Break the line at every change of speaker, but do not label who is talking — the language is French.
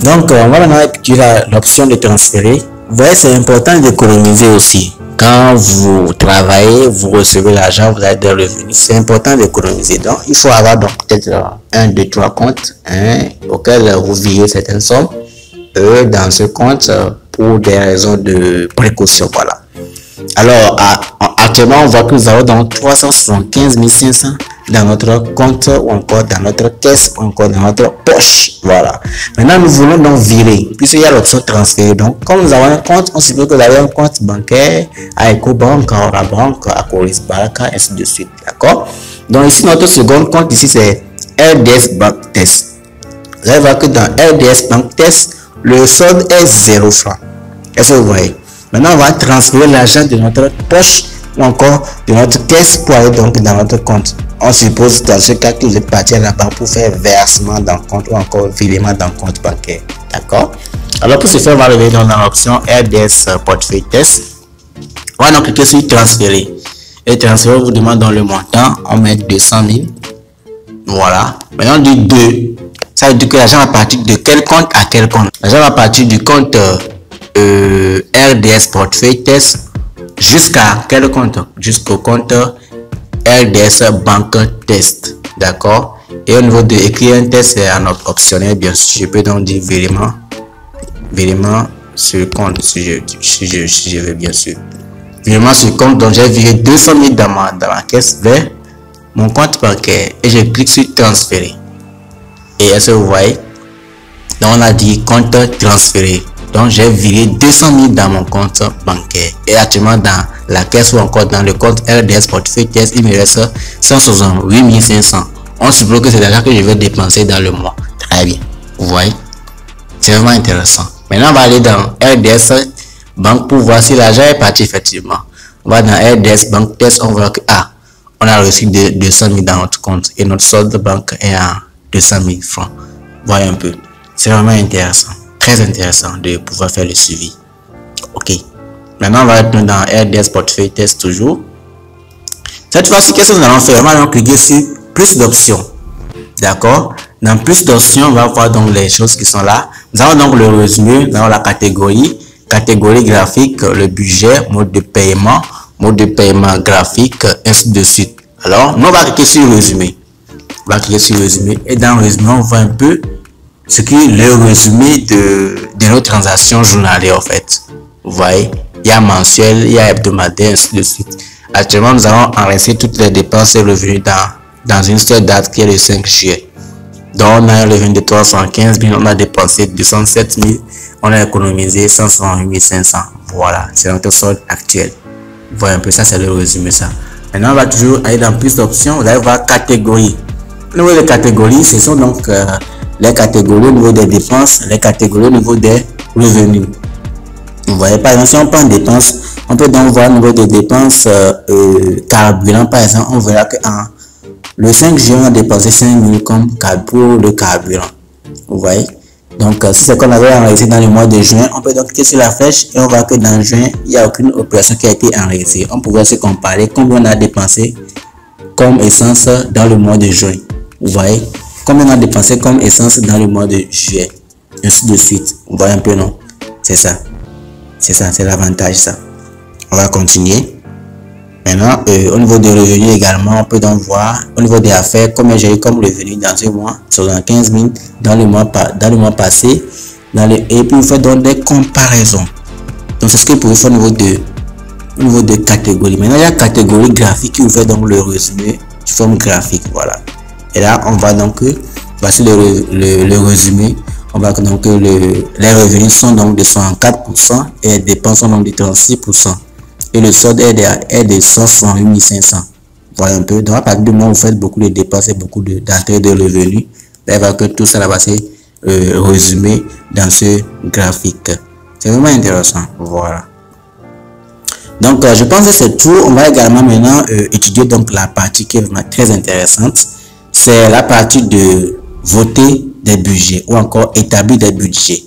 Donc, on va maintenant étudier l'option de transférer. Vous voyez, c'est important d'économiser aussi. Quand vous travaillez, vous recevez l'argent, vous avez des revenus, c'est important d'économiser. Donc, il faut avoir donc peut-être 1, 2, 3 comptes auxquels vous virez certaines sommes dans ce compte pour des raisons de précaution. Voilà. Alors, actuellement, on voit que nous avons donc 375 500 dans notre compte ou encore dans notre caisse ou encore dans notre poche. Voilà. Maintenant, nous voulons donc virer, puisqu'il y a l'option transférer. Donc, comme nous avons un compte, on suppose que vous avez un compte bancaire à Ecobank, à Orabank, à Coris Baraka, ainsi de suite. D'accord? Donc, ici, notre second compte, ici, c'est RDS Bank Test. Vous allez voir que dans RDS Bank Test, le solde est 0 francs. Est-ce que vous voyez? Maintenant, on va transférer l'argent de notre poche ou encore de notre caisse pour aller donc dans notre compte. On suppose dans ce cas que vous êtes parti à la banque pour faire versement dans le compte ou encore virement dans le compte bancaire. D'accord? Alors pour ce faire, on va arriver dans l'option RDS Portefeuille Test. On va donc cliquer sur transférer. Et transférer vous demande dans le montant, on met 200 000. Voilà. Maintenant on dit 2. Ça veut dire que l'argent va partir de quel compte à quel compte? L'argent va partir du compte RDS Portefeuille Test jusqu'à quel compte? Jusqu'au compte RDS Bank Test. D'accord? Et au niveau de écrire un test, c'est un optionnel, bien sûr. Je peux donc dire virement sur le compte si je veux, bien sûr. Virement sur le compte, donc j'ai viré 200 000 dans ma caisse vers mon compte bancaire et je clique sur transférer. Et est-ce que vous voyez? Donc on a dit compte transféré. Donc j'ai viré 200 000 dans mon compte bancaire. Et actuellement dans la caisse ou encore dans le compte RDS Portefeuille Test, il me reste 168 500. On suppose que c'est l'argent que je vais dépenser dans le mois. Très bien. Vous voyez? C'est vraiment intéressant. Maintenant on va aller dans RDS Banque pour voir si l'argent est parti effectivement. On va dans RDS Bank Test, on voit que on a reçu 200 000 dans notre compte et notre solde de banque est à 200 000 francs. Voyez un peu. C'est vraiment intéressant. Très intéressant de pouvoir faire le suivi. Ok. Maintenant, on va être dans RDS Portefeuille Test toujours. Cette fois-ci, qu'est-ce que nous allons faire? On va donc cliquer sur plus d'options. D'accord? Dans plus d'options, on va voir donc les choses qui sont là. Nous avons donc le résumé, nous avons la catégorie graphique, le budget, mode de paiement graphique, ainsi de suite. Alors, nous on va cliquer sur résumé. On va cliquer sur résumé et dans le résumé, on voit un peu ce qui est le résumé de nos transactions journalières en fait. Vous voyez, il y a mensuel, il y a hebdomadaire, ainsi de suite. Actuellement, nous allons enregistrer toutes les dépenses et revenus dans une seule date qui est le 5 juillet. Donc, on a un revenu de 315 000, on a dépensé 207 000, on a économisé 168 500. Voilà, c'est notre solde actuel. Vous voyez un peu, ça c'est le résumé ça. Maintenant, on va toujours aller dans plus d'options. Vous allez voir catégories. Au niveau des catégories, ce sont donc les catégories au niveau des dépenses, les catégories au niveau des revenus. Vous voyez, par exemple, si on prend dépenses, on peut donc voir au niveau des dépenses carburant, par exemple, on verra que le 5 juin, on a dépensé 5 000 comme pour le carburant. Vous voyez? Donc, si c'est qu'on avait enregistré dans le mois de juin, on peut donc cliquer sur la flèche et on voit que dans juin, il n'y a aucune opération qui a été enregistrée. On pourrait se comparer combien on a dépensé comme essence dans le mois de juin. Vous voyez? Combien on a dépensé comme essence dans le mois de juillet. Ainsi de suite. Vous voyez un peu, non? C'est ça. C'est ça, c'est l'avantage, ça. On va continuer. Maintenant, au niveau des revenus également, on peut donc voir au niveau des affaires combien j'ai eu comme revenu dans ce mois, 75 000 dans le mois passé, et puis vous faites donc des comparaisons. Donc c'est ce que vous pouvez faire au niveau de catégorie. Maintenant, il y a catégorie graphique qui vous fait donc le résumé sous forme graphique. Voilà. Et là, on va donc, voici le résumé. On voit que donc les revenus sont donc de 64% et les dépenses sont donc de 36%. Et le solde est de 168 500. Voilà un peu. Donc à partir du moment où vous faites beaucoup de dépenses et beaucoup d'entrées de revenus, vous allez voir que tout ça va se résumer dans ce graphique. C'est vraiment intéressant. Voilà. Donc je pense que c'est tout. On va également maintenant étudier donc la partie qui est vraiment très intéressante. C'est la partie de voter des budgets ou encore établir des budgets.